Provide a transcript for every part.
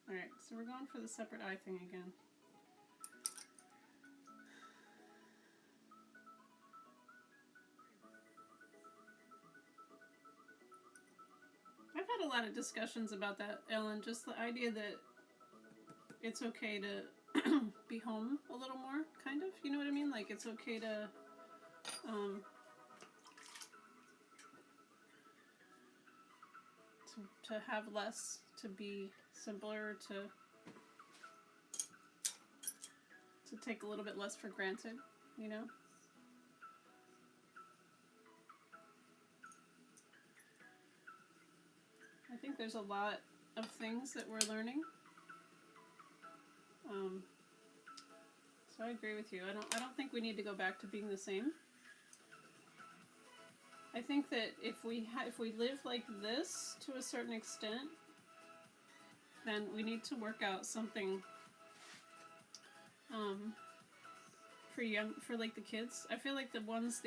Alright, so we're going for the separate eye thing again. I've had a lot of discussions about that, Ellen. Just the idea that it's okay to be home a little more, kind of. You know what I mean? Like, it's okay to have less, to be simpler, to take a little bit less for granted, you know? I think there's a lot of things that we're learning. So I agree with you. I don't think we need to go back to being the same. I think that if we live like this to a certain extent, then we need to work out something for like the kids. I feel like the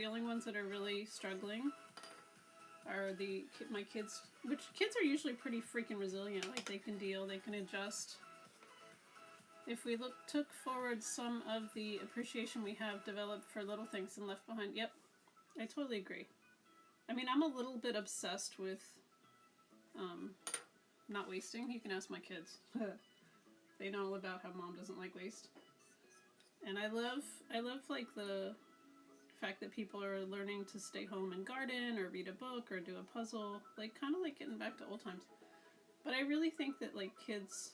only ones that are really struggling are my kids, which kids are usually pretty freaking resilient. Like, they can deal, they can adjust. If we took forward some of the appreciation we have developed for little things and left behind, yep, I totally agree. I mean, I'm a little bit obsessed with not wasting. You can ask my kids. They know all about how mom doesn't like waste. And I love like the fact that people are learning to stay home and garden or read a book or do a puzzle, like kind of like getting back to old times. But I really think that like kids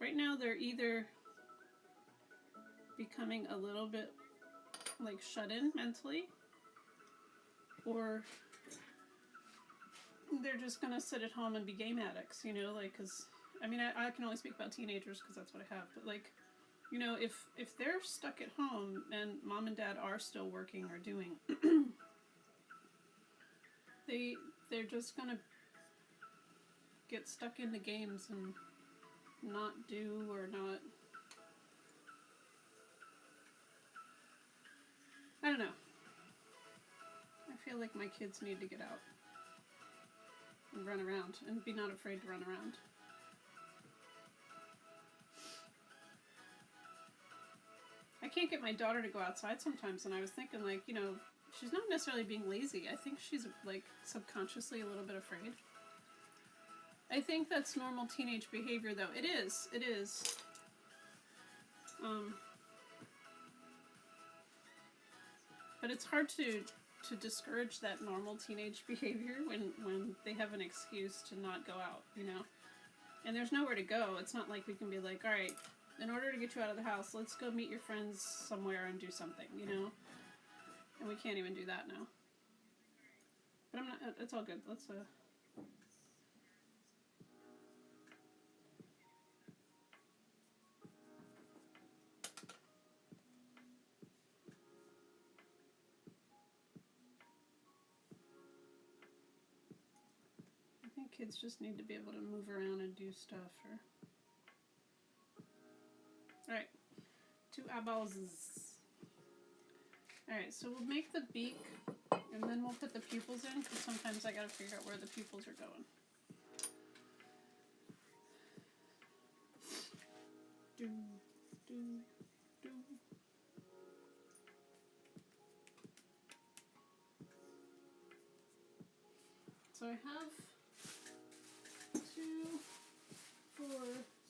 right now, they're either becoming a little bit like shut in mentally, or they're just gonna sit at home and be game addicts, you know, like, because I mean, I can only speak about teenagers because that's what I have, but like, you know, if they're stuck at home and mom and dad are still working or doing, they're just gonna get stuck into games and not do or not. I don't know. I feel like my kids need to get out and run around and be not afraid to run around. I can't get my daughter to go outside sometimes, and I was thinking, like, you know, she's not necessarily being lazy. I think she's, like, subconsciously a little bit afraid. I think that's normal teenage behavior, though. It is. It is. But it's hard to discourage that normal teenage behavior when they have an excuse to not go out, you know? And there's nowhere to go. It's not like we can be like, all right, in order to get you out of the house, let's go meet your friends somewhere and do something, you know? And we can't even do that now. But I'm not, it's all good. Let's, I think kids just need to be able to move around and do stuff. Alright, 2 eyeballs. Alright, so we'll make the beak, and then we'll put the pupils in, because sometimes I gotta figure out where the pupils are going. Do, do, do. So I have 2, 4,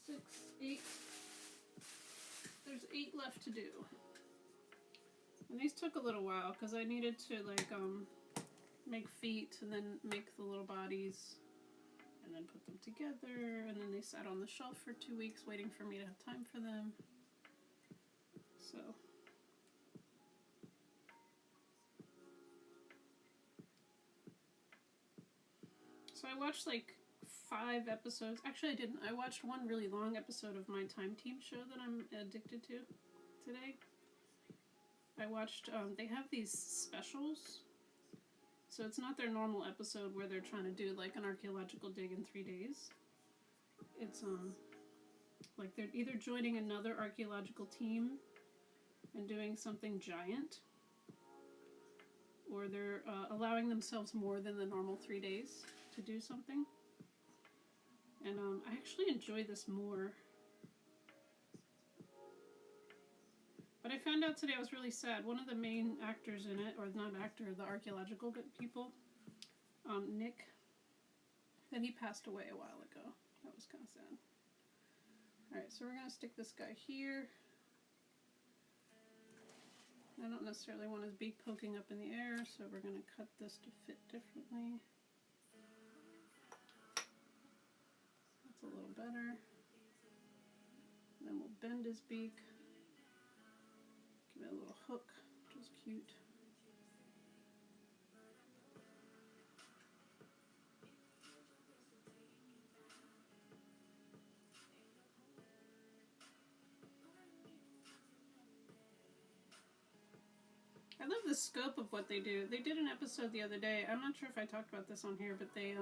6, 8. There's 8 left to do. And these took a little while because I needed to like make feet and then make the little bodies and then put them together, and then they sat on the shelf for 2 weeks waiting for me to have time for them. So I watched like 5 episodes. Actually, I didn't. I watched one really long episode of my Time Team show that I'm addicted to today. I watched, they have these specials. So it's not their normal episode where they're trying to do like an archaeological dig in 3 days. It's, like they're either joining another archaeological team and doing something giant, or they're allowing themselves more than the normal 3 days to do something. And I actually enjoy this more. But I found out today I was really sad. One of the main actors in it, or not actor, the archaeological people, Nick, that he passed away a while ago. That was kind of sad. Alright, so we're going to stick this guy here. I don't necessarily want his beak poking up in the air, so we're going to cut this to fit differently. That's a little better. And then we'll bend his beak. Give it a little hook, which is cute. I love the scope of what they do. They did an episode the other day. I'm not sure if I talked about this on here, but they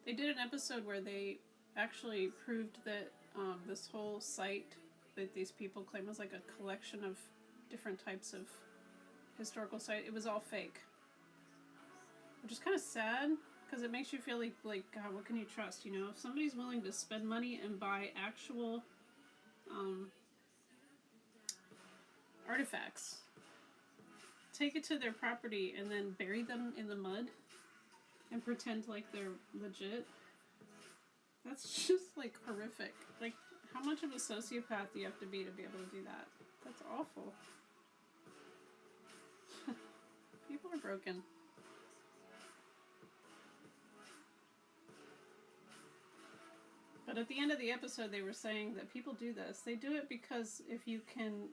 did an episode where they actually proved that this whole site that these people claim was like a collection of different types of historical site. It was all fake, which is kind of sad because it makes you feel like God, what can you trust? You know, if somebody's willing to spend money and buy actual artifacts, take it to their property, and then bury them in the mud and pretend like they're legit. That's just like horrific. Like, how much of a sociopath do you have to be able to do that? That's awful. People are broken. But at the end of the episode, they were saying that people do this. They do it because if you can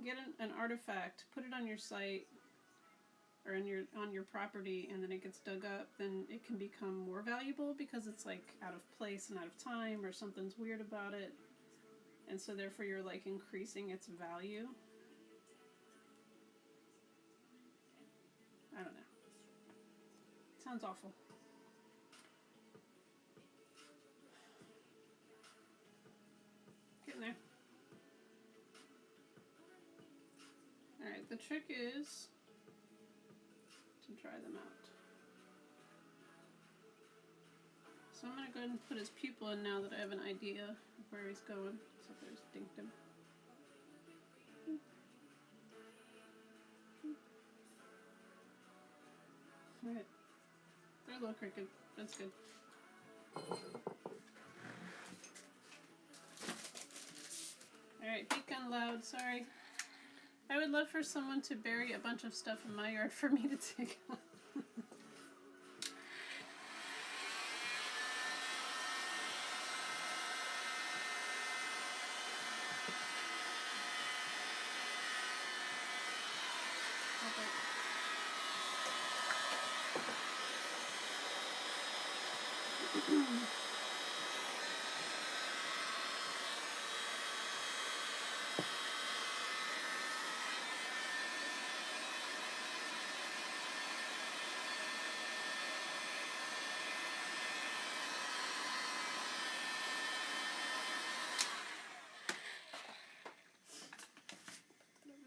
get an artifact, put it on your site or on your property, and then it gets dug up, then it can become more valuable because it's like out of place and out of time, or something's weird about it, and so therefore you're like increasing its value. I don't know. Sounds awful. Getting there. Alright, the trick is to dry them out. So I'm going to go ahead and put his pupil in now that I have an idea of where he's going. So there's Dinkdom. Alright. They're a little crooked. That's good. Alright, beak gun loud, sorry. I would love for someone to bury a bunch of stuff in my yard for me to take out.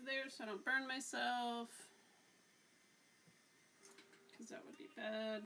There so I don't burn myself, because that would be bad.